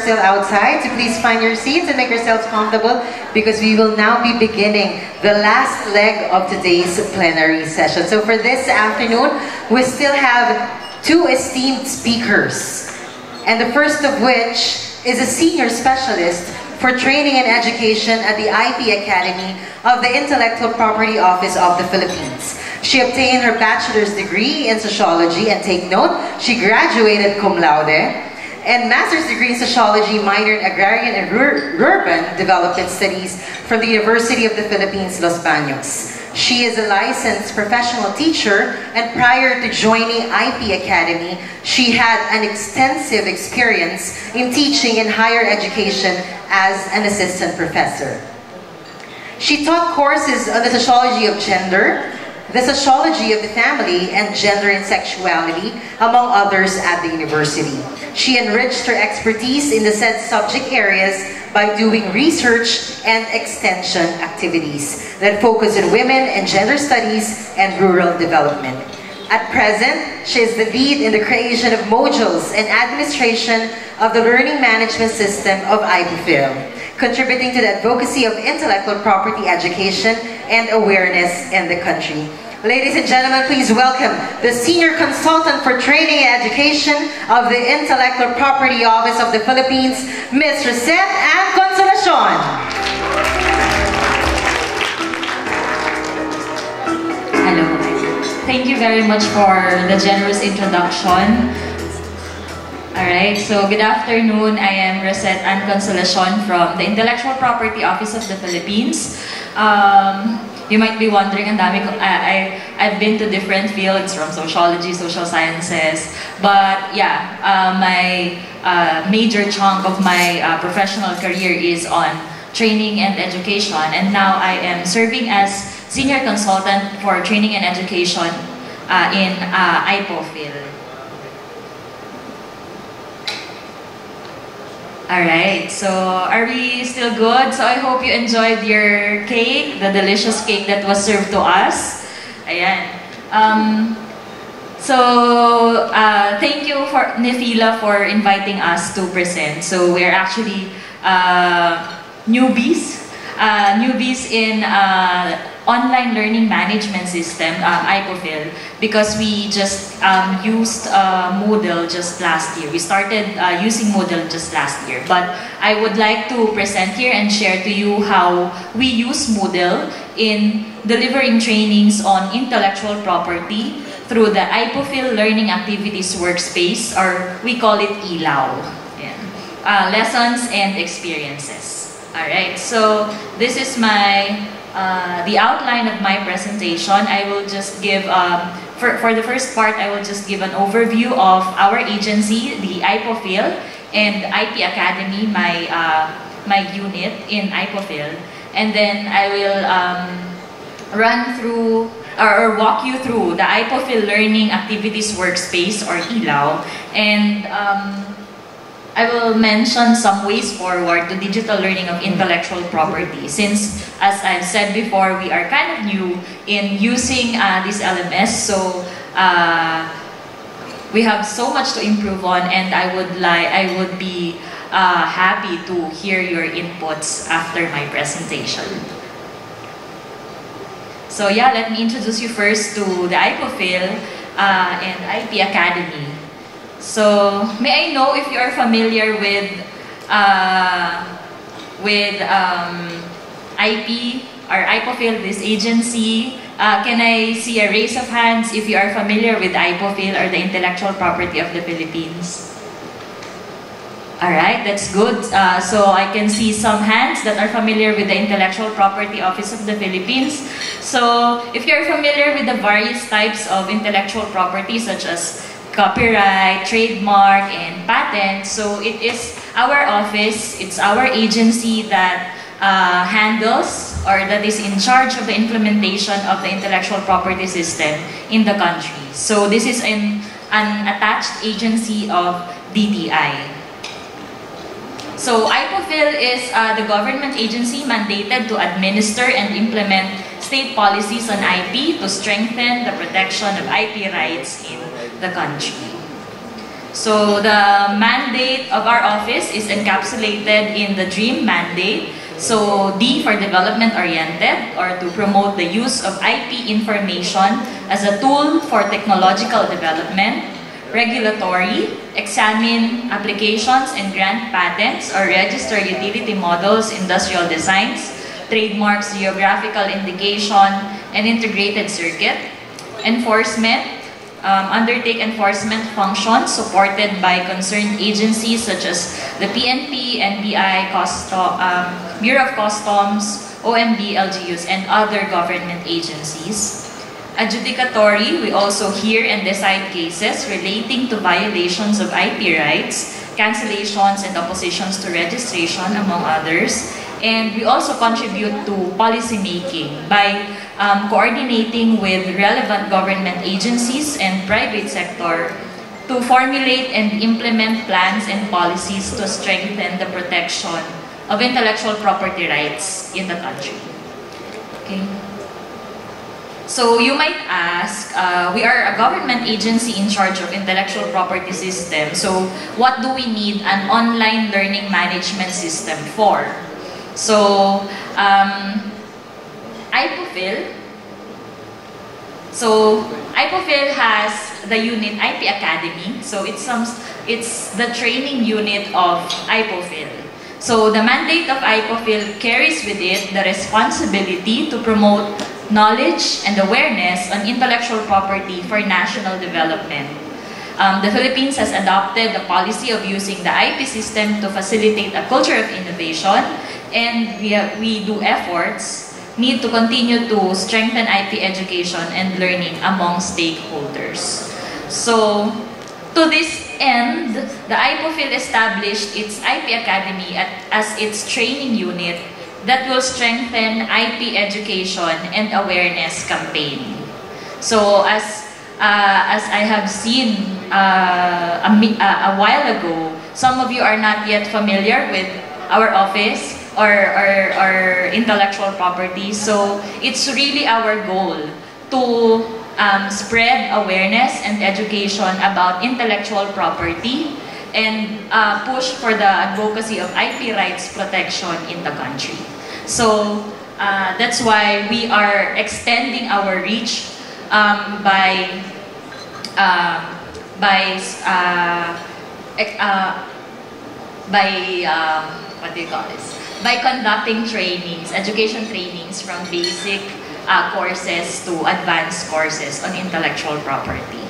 still outside, so please find your seats and make yourselves comfortable because we will now be beginning the last leg of today's plenary session. So for this afternoon, we still have two esteemed speakers, and the first of which is a senior specialist for training and education at the IP Academy of the Intellectual Property Office of the Philippines. She obtained her bachelor's degree in sociology, and take note, she graduated cum laude, and master's degree in sociology, minor in agrarian and urban development studies from the University of the Philippines, Los Baños. She is a licensed professional teacher, and prior to joining IP Academy, she had an extensive experience in teaching in higher education as an assistant professor. She taught courses on the sociology of gender, the sociology of the family, and gender and sexuality, among others, at the university. She enriched her expertise in the said subject areas by doing research and extension activities that focus on women and gender studies and rural development. At present, she is the lead in the creation of modules and administration of the learning management system of IPFIL, contributing to the advocacy of intellectual property education and awareness in the country. Ladies and gentlemen, please welcome the Senior Consultant for Training and Education of the Intellectual Property Office of the Philippines, Ms. Rosette Ann Consolacion. Hello. Thank you very much for the generous introduction. Alright, so good afternoon. I am Rosette Ann Consolacion from the Intellectual Property Office of the Philippines. You might be wondering, I've been to different fields from sociology, social sciences, but yeah, my major chunk of my professional career is on training and education, and now I am serving as Senior Consultant for Training and Education in IPOPHIL. Alright, so are we still good? So I hope you enjoyed your cake, the delicious cake that was served to us. Ayan. Thank you for Nefila for inviting us to present. So we're actually newbies in online learning management system, IPOPHIL, because we just used Moodle just last year. We started using Moodle just last year. But I would like to present here and share to you how we use Moodle in delivering trainings on intellectual property through the IPOPHIL Learning Activities Workspace, or we call it ELAW. Yeah. Lessons and experiences. Alright, so this is my the outline of my presentation. I will just give, for the first part, I will just give an overview of our agency, the IPOPHIL, and IP Academy, my unit in IPOPHIL. And then I will run through, or walk you through the IPOPHIL Learning Activities Workspace, or ELAW, and I will mention some ways forward to digital learning of intellectual property, since, as I've said before, we are kind of new in using this LMS, so we have so much to improve on, and I would be happy to hear your inputs after my presentation. So yeah, let me introduce you first to the IPOPHIL and IP Academy. So, may I know if you are familiar with IP or IPOPHIL, this agency? Can I see a raise of hands if you are familiar with IPOPHIL, or the Intellectual Property of the Philippines? Alright, that's good. So I can see some hands that are familiar with the Intellectual Property Office of the Philippines. So, if you're familiar with the various types of intellectual property, such as copyright, trademark, and patent. So it is our office, it's our agency that handles, or that is in charge of the implementation of the intellectual property system in the country. So this is an attached agency of DTI. So IPOPHIL is the government agency mandated to administer and implement state policies on IP to strengthen the protection of IP rights in the country. So the mandate of our office is encapsulated in the DREAM mandate. So D for development-oriented, or to promote the use of IP information as a tool for technological development. Regulatory, examine applications and grant patents or register utility models, industrial designs, trademarks, geographical indication, and integrated circuit. Enforcement, undertake enforcement functions supported by concerned agencies such as the PNP, NBI, Bureau of Customs, OMB, LGUs, and other government agencies. Adjudicatory, we also hear and decide cases relating to violations of IP rights, cancellations and oppositions to registration, among others. And we also contribute to policy making by coordinating with relevant government agencies and private sector to formulate and implement plans and policies to strengthen the protection of intellectual property rights in the country. Okay. So you might ask, we are a government agency in charge of intellectual property system. So what do we need an online learning management system for? So IPOPHL. So IPOPHL has the unit IP Academy. So it's the training unit of IPOPHL. So the mandate of IPOPHL carries with it the responsibility to promote knowledge and awareness on intellectual property for national development. The Philippines has adopted the policy of using the IP system to facilitate a culture of innovation, and we do efforts need to continue to strengthen IP education and learning among stakeholders. So, to this end, the IPOPHL established its IP Academy as its training unit that will strengthen IP education and awareness campaign. So as I have seen a while ago, some of you are not yet familiar with our office or intellectual property. So it's really our goal to spread awareness and education about intellectual property and push for the advocacy of IP rights protection in the country. So that's why we are extending our reach by what do you call this? By conducting trainings, education trainings from basic courses to advanced courses on intellectual property.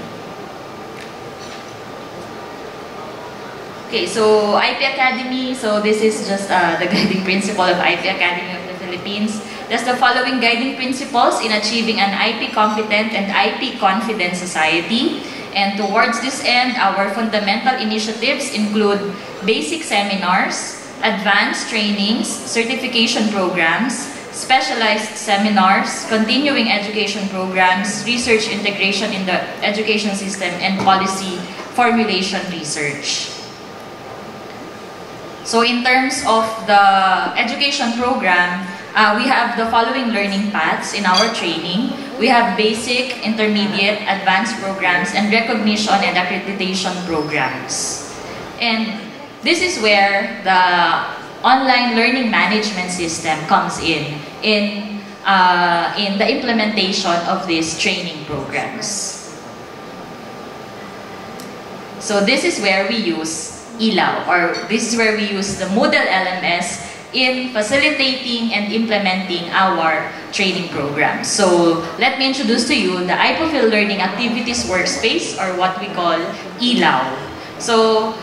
Okay, so IP Academy, so this is just the guiding principle of IP Academy of the Philippines. There's the following guiding principles in achieving an IP competent and IP confident society. And towards this end, our fundamental initiatives include basic seminars, advanced trainings, certification programs, specialized seminars, continuing education programs, research integration in the education system, and policy formulation research. So in terms of the education program, we have the following learning paths in our training. We have basic, intermediate, advanced programs, and recognition and accreditation programs. And this is where the online learning management system comes in the implementation of these training programs. So this is where we use ELAW, or this is where we use the Moodle LMS in facilitating and implementing our training programs. So let me introduce to you the IPOPHL Learning Activities Workspace, or what we call ELAW. So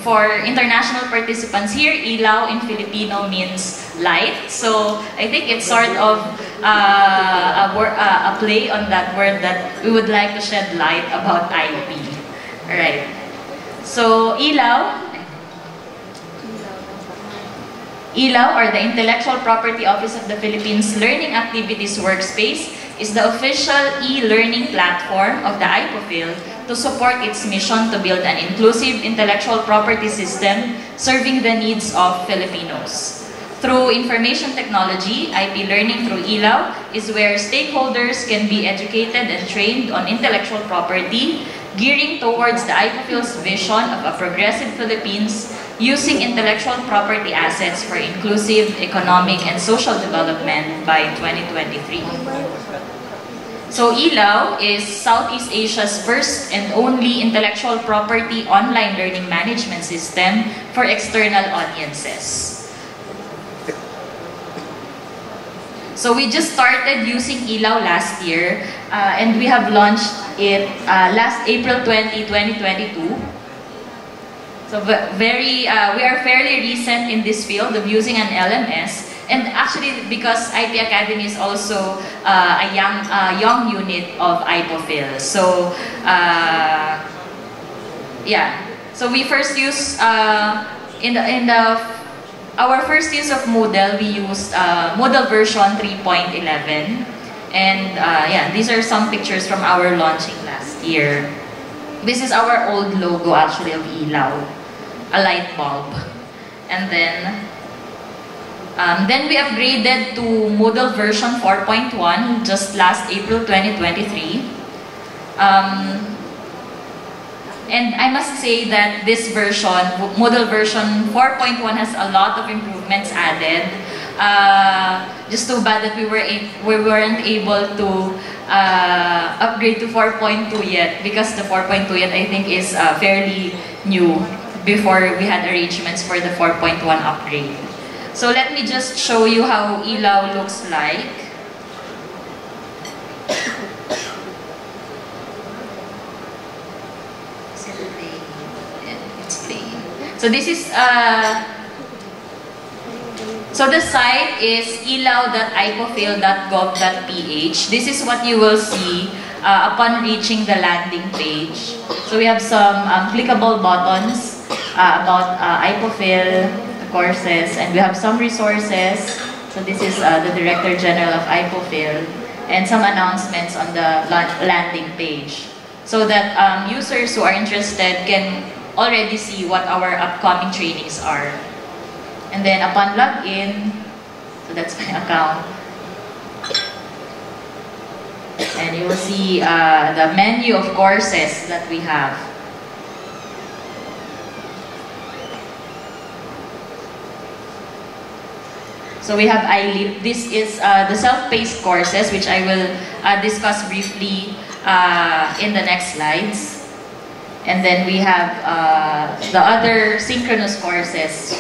for international participants here, ELAW in Filipino means light. So I think it's sort of a play on that word that we would like to shed light about IP. Alright. So ELAW, or the Intellectual Property Office of the Philippines Learning Activities Workspace, is the official e-learning platform of the IPOPHL to support its mission to build an inclusive intellectual property system serving the needs of Filipinos. Through information technology, IP learning through ELAW is where stakeholders can be educated and trained on intellectual property, gearing towards the IPOPHIL's vision of a progressive Philippines using intellectual property assets for inclusive economic and social development by 2023. So ELAW is Southeast Asia's first and only intellectual property online learning management system for external audiences. So we just started using ELAW last year and we have launched it last April 20, 2022. So we are fairly recent in this field of using an LMS, and actually because IP Academy is also a young unit of IPOPHIL. So yeah, so we first use our first use of Moodle, we used Moodle version 3.11, and yeah, these are some pictures from our launching last year. This is our old logo actually of ELAW, a light bulb, and then we upgraded to Moodle version 4.1 just last April 2023. And I must say that this version, Moodle version 4.1, has a lot of improvements added. Just too bad that we weren't able to upgrade to 4.2 yet, because the 4.2 yet I think is fairly new before we had arrangements for the 4.1 upgrade. So let me just show you how ELAW looks like. So this is so the site is elaw.ipophil.gov.ph. This is what you will see upon reaching the landing page. So we have some clickable buttons about IPOPHIL courses, and we have some resources. So this is the Director General of IPOPHIL, and some announcements on the landing page, so that users who are interested can already see what our upcoming trainings are. And then upon login, so that's my account, and you will see the menu of courses that we have. So we have iLeap. This is the self-paced courses, which I will discuss briefly in the next slides. And then we have the other synchronous courses,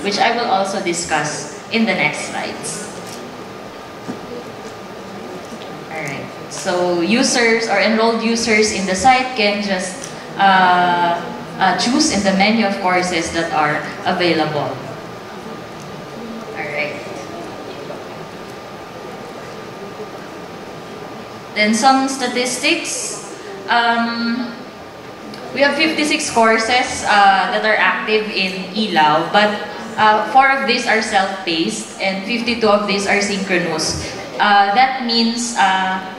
which I will also discuss in the next slides. Alright, so users or enrolled users in the site can just choose in the menu of courses that are available. Alright. Then some statistics. We have 56 courses that are active in ELAW, but 4 of these are self-paced and 52 of these are synchronous. That means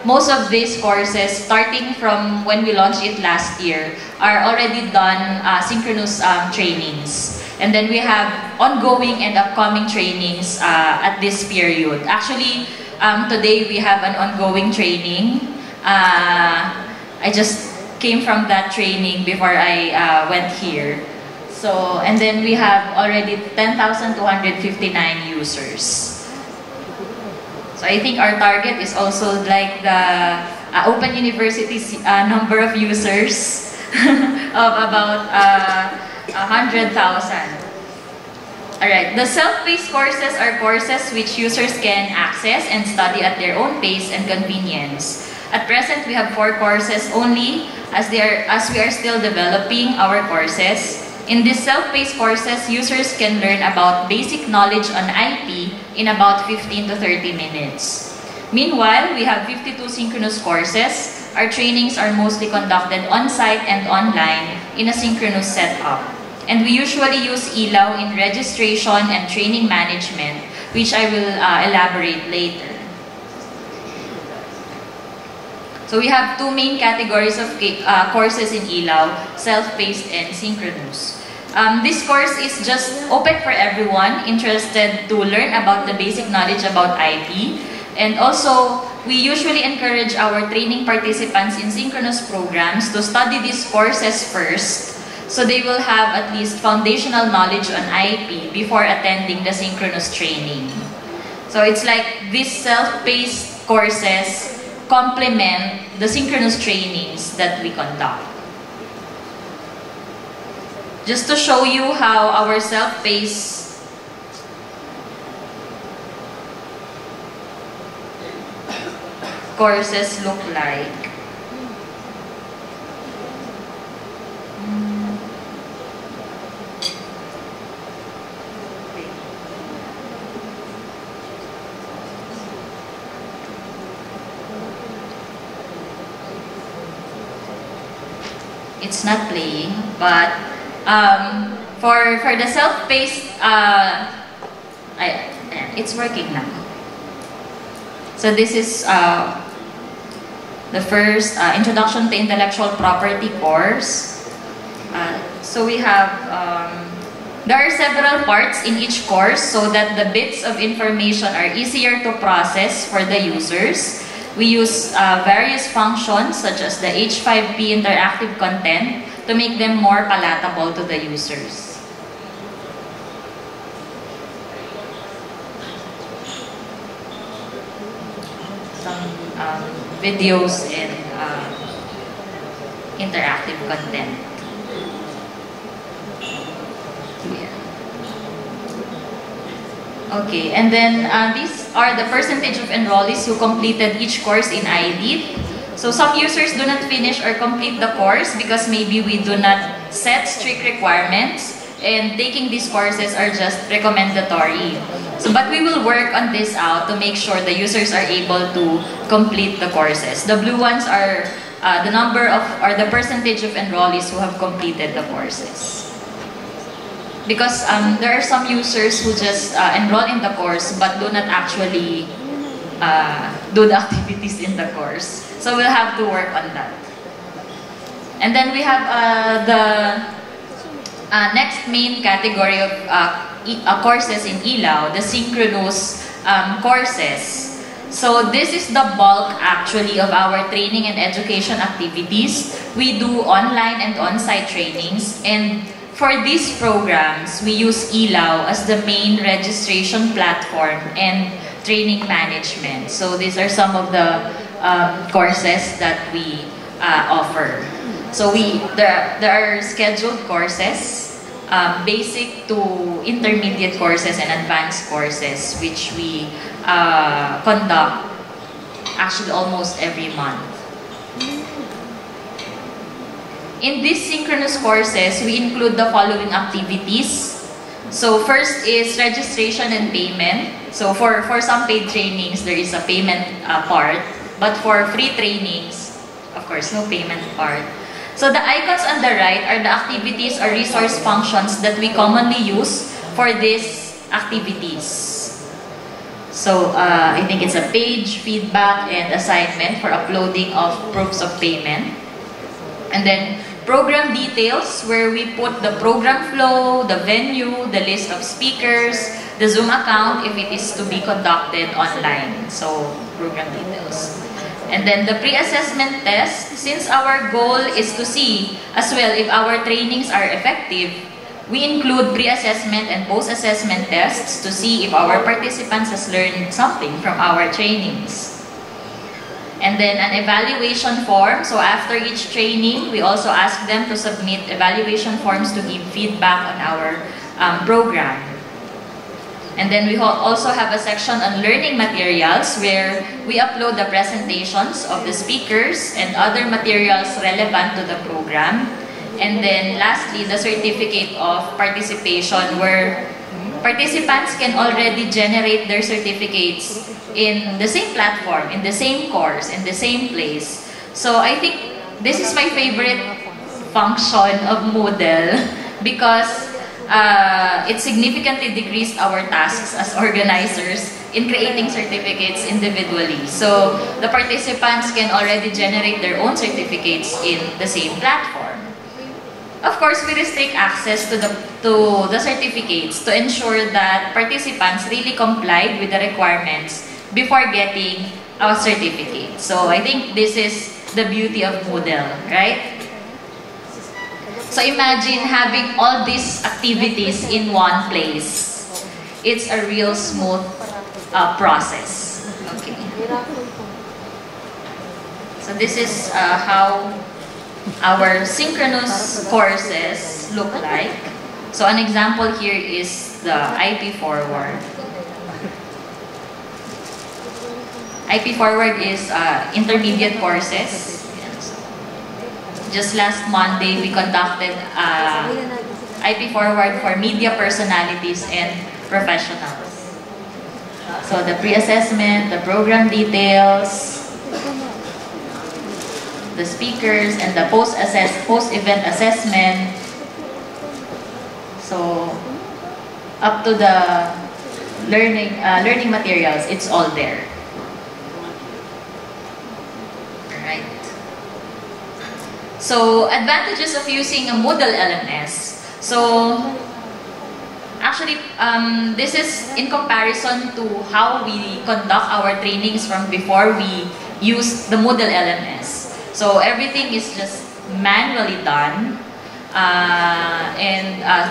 most of these courses, starting from when we launched it last year, are already done synchronous trainings. And then we have ongoing and upcoming trainings at this period. Actually, today we have an ongoing training. I just came from that training before I went here. So, and then we have already 10,259 users. So I think our target is also like the Open University's number of users of about 100,000. Alright, the self-paced courses are courses which users can access and study at their own pace and convenience. At present, we have 4 courses only, as we are still developing our courses. In these self-paced courses, users can learn about basic knowledge on IP in about 15 to 30 minutes. Meanwhile, we have 52 synchronous courses. Our trainings are mostly conducted on-site and online in a synchronous setup. And we usually use ELAW in registration and training management, which I will elaborate later. So we have 2 main categories of courses in ELAW, self-paced and synchronous. This course is just open for everyone interested to learn about the basic knowledge about IP. And also, we usually encourage our training participants in synchronous programs to study these courses first, so they will have at least foundational knowledge on IP before attending the synchronous training. So it's like these self-paced courses complement the synchronous trainings that we conduct. Just to show you how our self-paced courses look like. It's not playing, but for the self-paced, it's working now. So this is the first Introduction to Intellectual Property course. So we have, there are several parts in each course so that the bits of information are easier to process for the users. We use various functions such as the H5P interactive content to make them more palatable to the users. Some videos and interactive content. Okay, and then these are the percentage of enrollees who completed each course in iLead. So some users do not finish or complete the course because maybe we do not set strict requirements, and taking these courses are just recommendatory. So, but we will work on this out to make sure the users are able to complete the courses. The blue ones are the number of, or the percentage of enrollees who have completed the courses. Because there are some users who just enroll in the course but do not actually do the activities in the course. So we'll have to work on that. And then we have the next main category of courses in ELAO, the synchronous courses. So this is the bulk actually of our training and education activities. We do online and on-site trainings, and for these programs, we use ELAO as the main registration platform and training management. So these are some of the courses that we offer. So there are scheduled courses, basic to intermediate courses and advanced courses, which we conduct actually almost every month. In these synchronous courses, we include the following activities. So first is registration and payment. So for some paid trainings, there is a payment part. But for free trainings, of course, no payment part. So the icons on the right are the activities or resource functions that we commonly use for these activities. So I think it's a page, feedback, and assignment for uploading of proofs of payment. And then program details, where we put the program flow, the venue, the list of speakers, the Zoom account if it is to be conducted online. So program details. And then the pre-assessment test, since our goal is to see as well if our trainings are effective, we include pre-assessment and post-assessment tests to see if our participants has learned something from our trainings. And then an evaluation form. So after each training, we also ask them to submit evaluation forms to give feedback on our program. And then we also have a section on learning materials where we upload the presentations of the speakers and other materials relevant to the program. And then lastly, the certificate of participation, where participants can already generate their certificates in the same platform, in the same course, in the same place. So I think this is my favorite function of Moodle because it significantly decreased our tasks as organizers in creating certificates individually. So the participants can already generate their own certificates in the same platform. of course, we restrict access to the certificates to ensure that participants really complied with the requirements before getting a certificate. So I think this is the beauty of Moodle, right? So imagine having all these activities in one place. It's a real smooth process. Okay. So this is how our synchronous courses look like. So an example here is the IP Forward. IP Forward is intermediate courses. Just last Monday, we conducted IP Forward for media personalities and professionals. So the pre-assessment, the program details, the speakers, and the post-event assessment. So up to the learning materials, it's all there. Alright. So advantages of using a Moodle LMS. So actually, this is in comparison to how we conduct our trainings from before we use the Moodle LMS. So everything is just manually done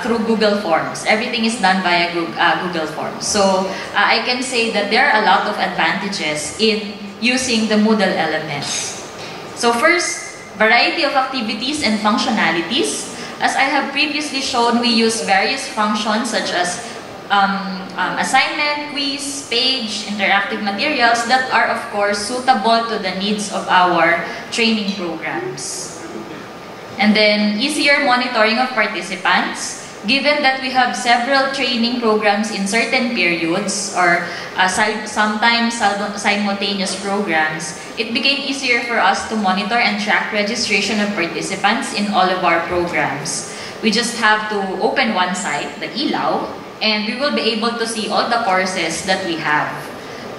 through Google Forms. Everything is done via Google Forms. So I can say that there are a lot of advantages in using the Moodle LMS. So first, variety of activities and functionalities. As I have previously shown, we use various functions such as assignment, quiz, page, interactive materials that are of course suitable to the needs of our training programs. And then easier monitoring of participants. Given that we have several training programs in certain periods or sometimes simultaneous programs, it became easier for us to monitor and track registration of participants in all of our programs. We just have to open one site, the ELAW, and we will be able to see all the courses that we have.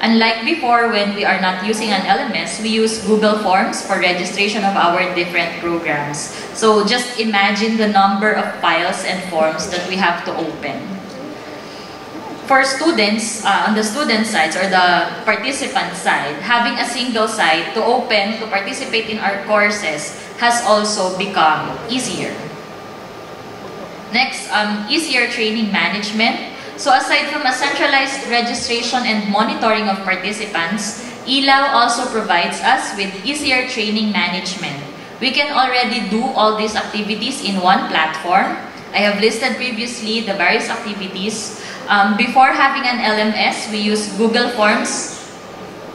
Unlike before, when we are not using an LMS, we use Google Forms for registration of our different programs. So just imagine the number of files and forms that we have to open. For students, on the student sides or the participant side, having a single site to open to participate in our courses has also become easier. Next, easier training management. So aside from a centralized registration and monitoring of participants, ELAW also provides us with easier training management. We can already do all these activities in one platform. I have listed previously the various activities. Before having an LMS, we use Google Forms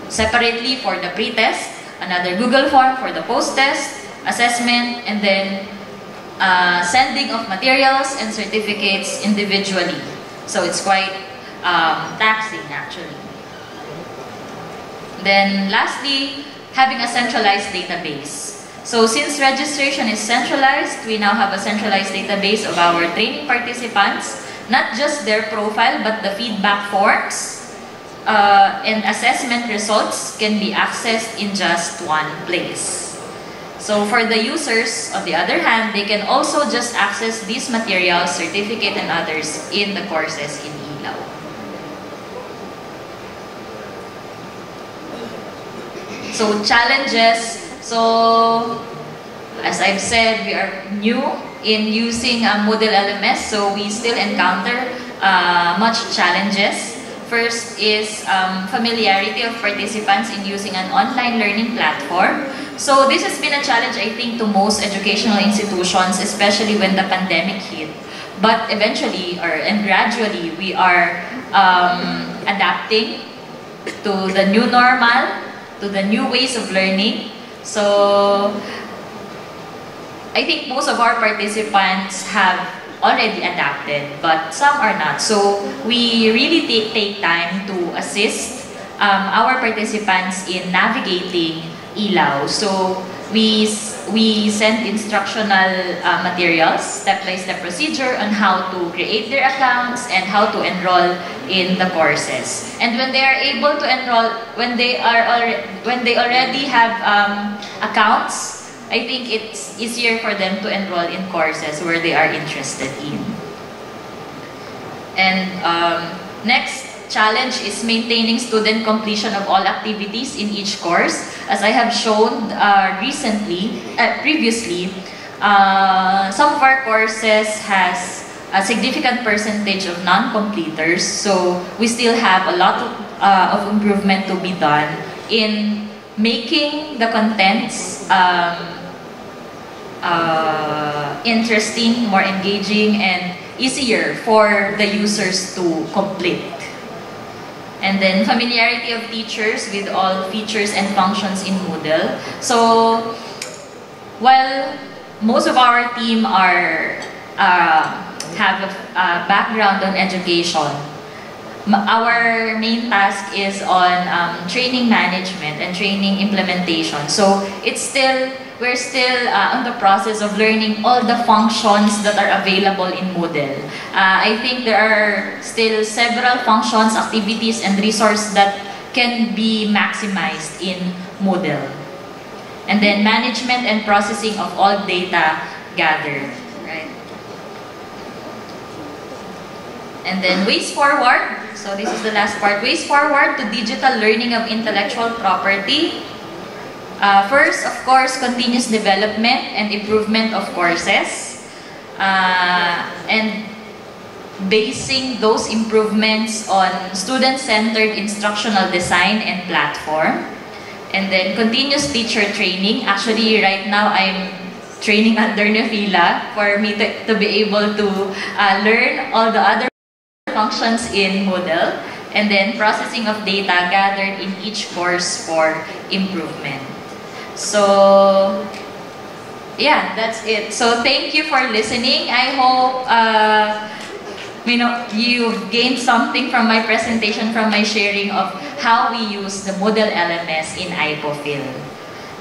separately for the pre-test, another Google Form for the post-test, assessment, and then sending of materials and certificates individually. So it's quite taxing actually. Then lastly, having a centralized database. So since registration is centralized, we now have a centralized database of our training participants, not just their profile, but the feedback forms and assessment results can be accessed in just one place. So for the users, on the other hand, they can also just access these materials, certificate and others in the courses in ELAW. So challenges. So as I've said, we are new in using a Moodle LMS, so we still encounter much challenges. First is familiarity of participants in using an online learning platform. So this has been a challenge, I think, to most educational institutions, especially when the pandemic hit. But eventually, and gradually, we are adapting to the new normal, to the new ways of learning. So I think most of our participants have already adapted, but some are not. So we really take time to assist our participants in navigating ELAW. So we send instructional materials, step-by-step procedure on how to create their accounts and how to enroll in the courses. And when they are able to enroll, when they already have accounts, I think it's easier for them to enroll in courses where they are interested in. And next challenge is maintaining student completion of all activities in each course. As I have shown previously, some of our courses has a significant percentage of non-completers, so we still have a lot of improvement to be done in making the contents interesting, more engaging, and easier for the users to complete. And then familiarity of teachers with all features and functions in Moodle. So while most of our team have a background on education, our main task is on training management and training implementation. So we're still on the process of learning all the functions that are available in Moodle. I think there are still several functions, activities, and resources that can be maximized in Moodle. And then management and processing of all data gathered. Right? And then ways forward. So this is the last part. Ways forward to digital learning of intellectual property. First, of course, continuous development and improvement of courses. And basing those improvements on student-centered instructional design and platform. And then continuous teacher training. Actually, right now, I'm training under Nefila for me to be able to learn all the other functions in Moodle, and then processing of data gathered in each course for improvement. So yeah, that's it. So thank you for listening. I hope you've gained something from my presentation, from my sharing of how we use the Moodle LMS in IPOPhil.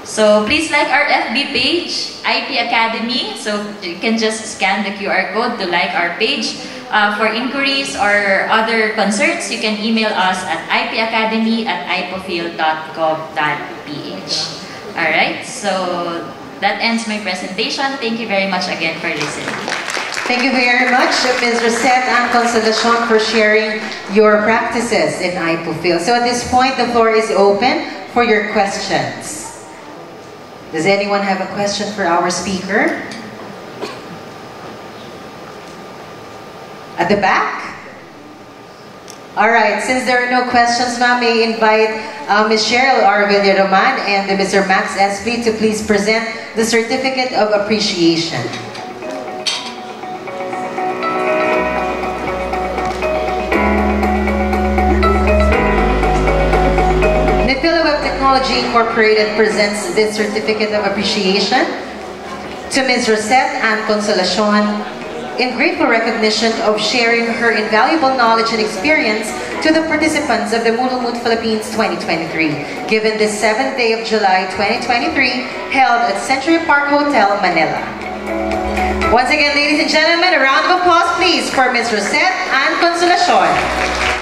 So please like our FB page, IP Academy. So you can just scan the QR code to like our page. For inquiries or other concerns, you can email us at ipacademy@ipophil.gov.ph. Alright, so that ends my presentation. Thank you very much again for listening. Thank you very much, Ms. Rosette and Consolacion, for sharing your practices in IPOPhil. So at this point, the floor is open for your questions. Does anyone have a question for our speaker? At the back? Alright, since there are no questions, ma'am, may invite Ms. Cheryl R. Villaroman and Mr. Max Espli to please present the Certificate of Appreciation. Nefila Web Technology Incorporated presents this Certificate of Appreciation to Ms. Rosette and Consolacion in grateful recognition of sharing her invaluable knowledge and experience to the participants of the Moodle Moot Philippines 2023, given this 7th day of July 2023, held at Century Park Hotel, Manila. Once again, ladies and gentlemen, a round of applause please for Ms. Rosette and Consolacion.